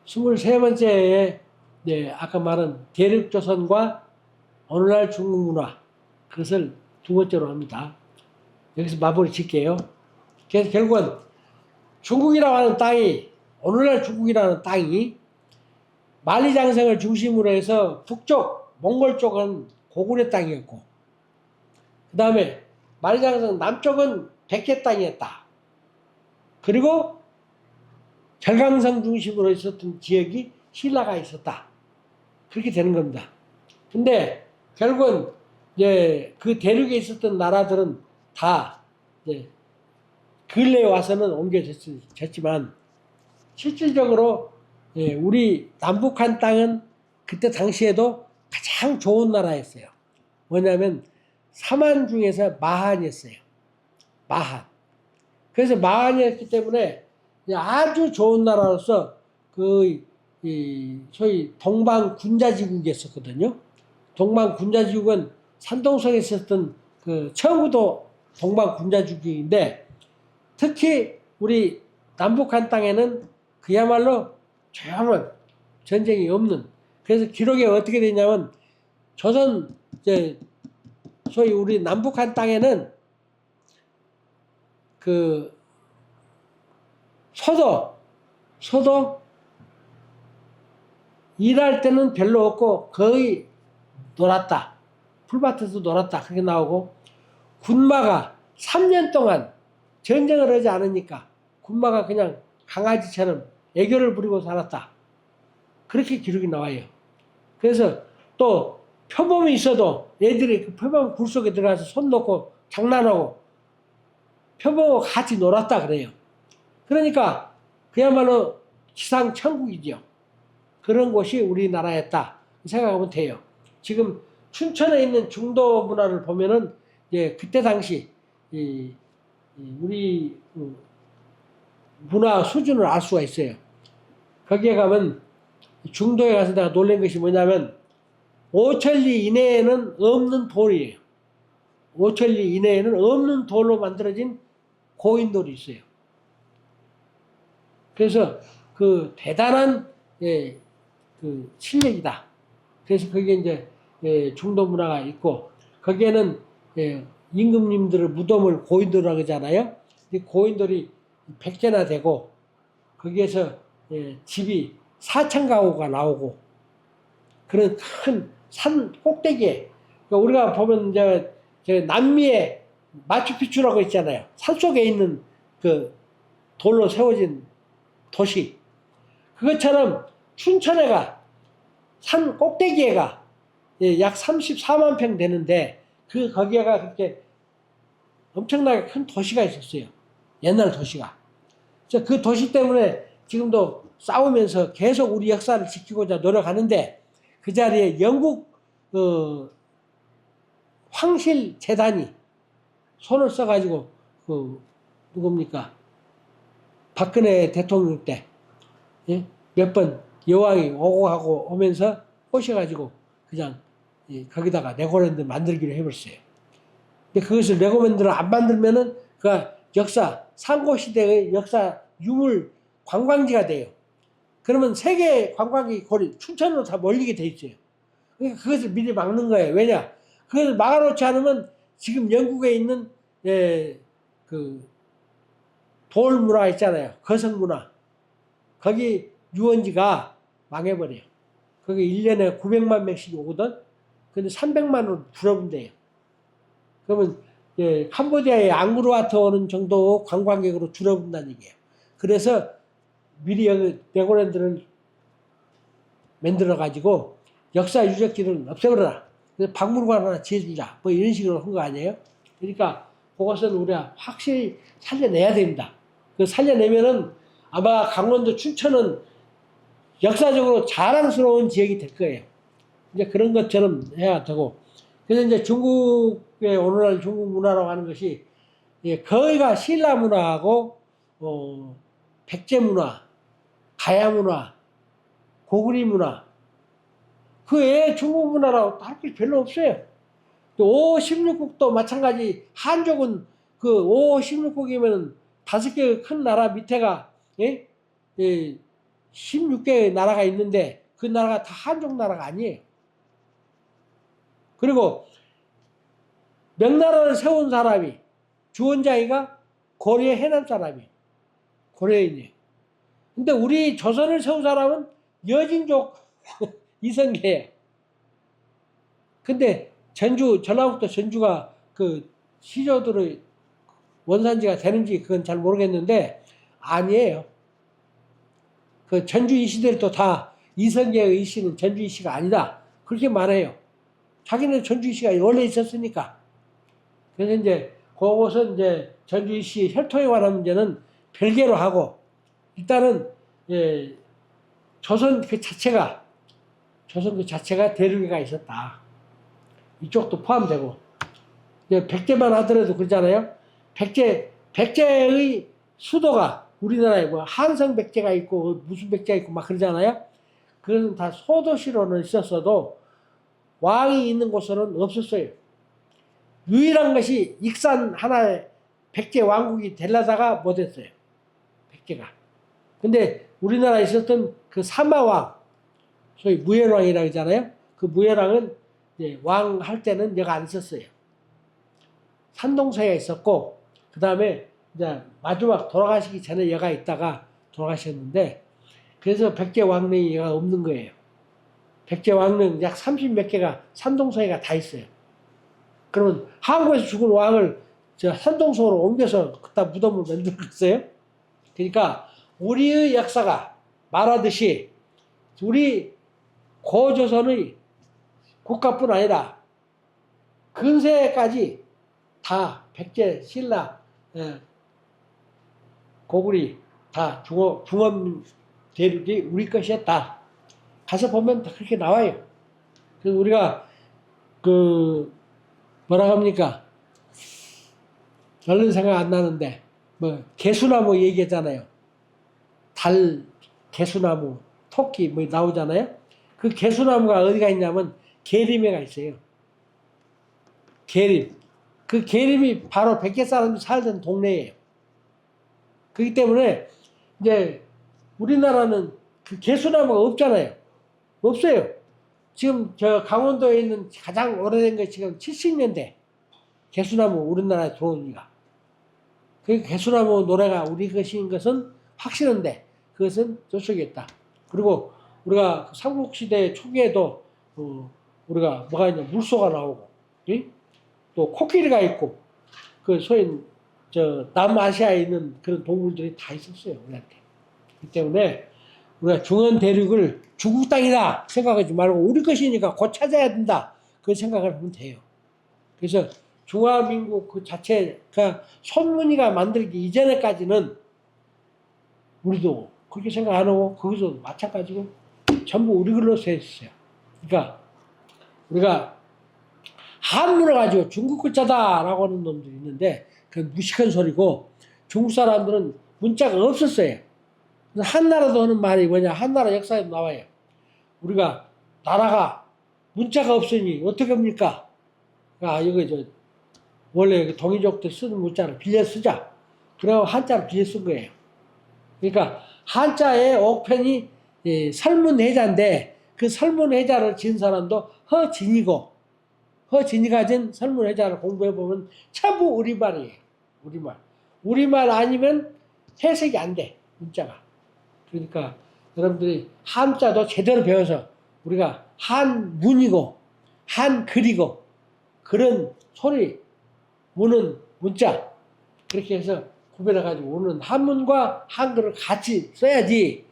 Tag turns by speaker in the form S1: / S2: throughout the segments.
S1: 23번째에 네, 아까 말한 대륙조선과 오늘날 중국 문화, 그것을 두 번째로 합니다. 여기서 마무리 짓게요. 그래서 결국은 중국이라고 하는 땅이, 오늘날 중국이라는 땅이 만리장성을 중심으로 해서 북쪽, 몽골 쪽은 고구려 땅이었고, 그 다음에 만리장성 남쪽은 백제 땅이었다. 그리고 절강성 중심으로 있었던 지역이 신라가 있었다. 그렇게 되는 겁니다. 근데 결국은 이제 그 대륙에 있었던 나라들은 다 이제 근래에 와서는 옮겨졌지만 실질적으로 우리 남북한 땅은 그때 당시에도 가장 좋은 나라였어요. 뭐냐면 삼한 중에서 마한이었어요. 마한. 그래서 마한이었기 때문에 아주 좋은 나라로서 그 소위 동방군자지국이었었거든요. 동방군자지국은 산동성에 있었던 그 청구도 동방군자지국인데 특히 우리 남북한 땅에는 그야말로 조용한 전쟁이 없는, 그래서 기록에 어떻게 되냐면 조선 이제 소위 우리 남북한 땅에는 그 소도 일할 때는 별로 없고 거의 놀았다. 풀밭에서 놀았다. 그렇게 나오고, 군마가 3년 동안 전쟁을 하지 않으니까 군마가 그냥 강아지처럼 애교를 부리고 살았다. 그렇게 기록이 나와요. 그래서 또 표범이 있어도 애들이 그 표범 굴 속에 들어가서 손 놓고 장난하고 표범하고 같이 놀았다 그래요. 그러니까 그야말로 지상 천국이죠. 그런 곳이 우리나라였다 생각하면 돼요. 지금 춘천에 있는 중도 문화를 보면은 그때 당시 우리 문화 수준을 알 수가 있어요. 거기에 가면 중도에 가서 내가 놀란 것이 뭐냐면 5천리 이내에는 없는 돌이에요. 5천리 이내에는 없는 돌로 만들어진 고인돌이 있어요. 그래서 그 대단한 그 실력이다. 그래서 거기에 이제 중도 문화가 있고, 거기에는 임금님들의 무덤을 고인돌이라고 하잖아요. 고인돌이 100개나 되고, 거기에서 집이 4천 가구가 나오고, 그런 큰 산 꼭대기에, 그러니까 우리가 보면 이제 남미의 마추픽추라고 있잖아요. 산속에 있는 그 돌로 세워진 도시. 그것처럼 춘천에가 산 꼭대기에가 약 34만 평 되는데, 거기에가 그렇게 엄청나게 큰 도시가 있었어요. 옛날 도시가. 그래서 그 도시 때문에 지금도 싸우면서 계속 우리 역사를 지키고자 노력하는데, 그 자리에 영국 황실 재단이 손을 써가지고 누굽니까? 박근혜 대통령 때 몇 번 여왕이 오고 가고 오면서 오셔가지고 그냥 거기다가 레고랜드 만들기로 해버렸어요. 근데 그것을 레고랜드를 안 만들면은 그 역사, 상고시대의 역사 유물 관광지가 돼요. 그러면 세계 관광객이 거리 춘천으로 다 몰리게 돼 있어요. 그러니까 그것을 미리 막는 거예요. 왜냐? 그것을 막아놓지 않으면 지금 영국에 있는 그 돌 문화 있잖아요. 거성 문화. 거기 유원지가 망해버려요. 거기 1년에 900만 명씩 오거든. 근데 300만으로 줄어든대요. 그러면 캄보디아의 앙그르와트 오는 정도 관광객으로 줄어든다는 얘기예요. 그래서 미리 여기 레고랜드를 만들어가지고 역사 유적지를 없애버려라. 그래서 박물관 하나 지어주자. 뭐 이런 식으로 한 거 아니에요? 그러니까 그것은 우리가 확실히 살려내야 됩니다. 그 살려내면은 아마 강원도 춘천은 역사적으로 자랑스러운 지역이 될 거예요. 이제 그런 것처럼 해야 되고. 그래서 이제 중국의 오늘날 중국 문화라고 하는 것이 거의가 신라 문화하고 백제 문화, 가야 문화, 고구리 문화, 그 외에 중국 문화라고 할 게 별로 없어요. 5, 16국도 마찬가지. 한족은 그 5, 16국이면 5개 큰 나라 밑에가 16개의 나라가 있는데 그 나라가 다 한족 나라가 아니에요. 그리고 명나라를 세운 사람이 주원장이가 고려 해남 사람이에요. 고려인이에요. 근데 우리 조선을 세운 사람은 여진족 이성계예요. 근데 전라북도 전주가 그 시조들의 원산지가 되는지 그건 잘 모르겠는데 아니에요. 그 전주 이씨들도 다 이성계의 이씨는 전주 이씨가 아니다. 그렇게 말해요. 자기는 전주 이씨가 원래 있었으니까. 그래서 이제 그것은 이제 전주 이씨 혈통에 관한 문제는 별개로 하고 일단은 예, 조선 그 자체가 대륙에가 있었다. 이쪽도 포함되고 백제만 하더라도 그러잖아요. 백제의 수도가 우리나라에 뭐 한성 백제가 있고 무슨 백제가 있고 막 그러잖아요. 그것은 다 소도시로는 있었어도 왕이 있는 곳은 없었어요. 유일한 것이 익산 하나의 백제 왕국이 되려다가 못했어요. 백제가. 근데 우리나라에 있었던 그 사마왕, 소위 무열왕이라고 하잖아요. 그 무열왕은 왕 할 때는 여가 안 있었어요. 산동서에 있었고, 그 다음에 이제 마지막 돌아가시기 전에 여가 있다가 돌아가셨는데, 그래서 백제 왕릉이 여가 없는 거예요. 백제 왕릉 약 30몇 개가 산동서에가 다 있어요. 그러면 한국에서 죽은 왕을 저 산동서로 옮겨서 그따 무덤을 만들었어요. 그러니까 우리의 역사가 말하듯이 우리 고조선의 국가뿐 아니라 근세까지 다 백제, 신라, 고구리 다 중원 대륙이 우리 것이었다. 가서 보면 다 그렇게 나와요. 그래서 우리가 그 뭐라 합니까? 얼른 생각 안 나는데 뭐 개수나무 얘기했잖아요. 달, 개수나무, 토끼 뭐 나오잖아요. 그 개수나무가 어디가 있냐면 계림에가 있어요. 계림. 그 계림이 바로 백제 사람이 살던 동네예요. 그렇기 때문에 이제 우리나라는 그 개수나무가 없잖아요. 없어요. 지금 저 강원도에 있는 가장 오래된 게 지금 70년대 개수나무 우리나라에 들어온 지가. 그 개수나무 노래가 우리 것인 것은 확실한데 그것은 저쪽에 있다. 그리고 우리가 삼국시대 초기에도 우리가 뭐가 있냐 물소가 나오고 또 코끼리가 있고 그 소위 저 남아시아에 있는 그런 동물들이 다 있었어요 우리한테. 그렇기 때문에 우리가 중원 대륙을 중국 땅이다 생각하지 말고 우리 것이니까 곧 찾아야 된다 그 생각을 하면 돼요. 그래서 중화민국 그 자체가 손문이가 만들기 이전에까지는 우리도 그렇게 생각 안 하고 거기서 마찬가지고 전부 우리 글로서 했어요. 그러니까 우리가 한문을 가지고 중국 글자다라고 하는 놈들이 있는데 그건 무식한 소리고 중국 사람들은 문자가 없었어요. 한나라도 하는 말이 뭐냐 한나라 역사에도 나와요. 우리가 나라가 문자가 없으니 어떻게 합니까? 이거 원래 동이족들 쓰는 문자를 빌려 쓰자. 그래서 한자를 빌려 쓴 거예요. 그러니까 한자의 옥편이 설문해자인데 그 설문해자를 지은 사람도 허진이고 허진이가 진 설문해자를 공부해보면 전부 우리말이에요. 우리말 아니면 해석이 안 돼. 문자가. 그러니까 여러분들이 한자도 제대로 배워서 우리가 한문이고 한글이고 그런 소리 우는 문자 그렇게 해서 구별해가지고 우는 한문과 한글을 같이 써야지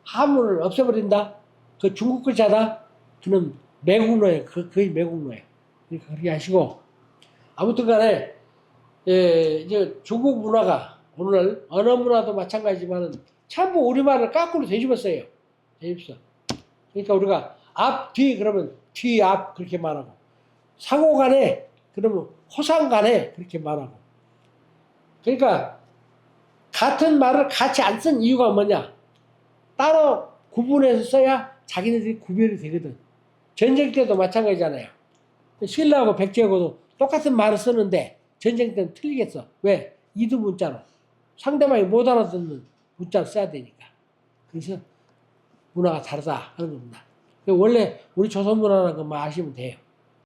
S1: 한문을 없애버린다? 그 중국 글자다? 그는 매국노예요. 거의 매국노예요. 그러니까 그렇게 하시고 아무튼 간에 이제 중국 문화가 오늘 언어 문화도 마찬가지지만 전부 우리말을 거꾸로 되집었어요. 되집어. 그러니까 우리가 앞, 뒤 그러면 뒤, 앞 그렇게 말하고 상호 간에 그러면 호상 간에 그렇게 말하고 그러니까 같은 말을 같이 안 쓴 이유가 뭐냐 따로 구분해서 써야 자기네들이 구별이 되거든. 전쟁 때도 마찬가지잖아요. 신라하고 백제하고도 똑같은 말을 쓰는데 전쟁 때는 틀리겠어. 왜? 이두 문자로 상대방이 못 알아듣는 문자를 써야 되니까. 그래서 문화가 다르다 하는 겁니다. 원래 우리 조선 문화라는 것만 아시면 돼요.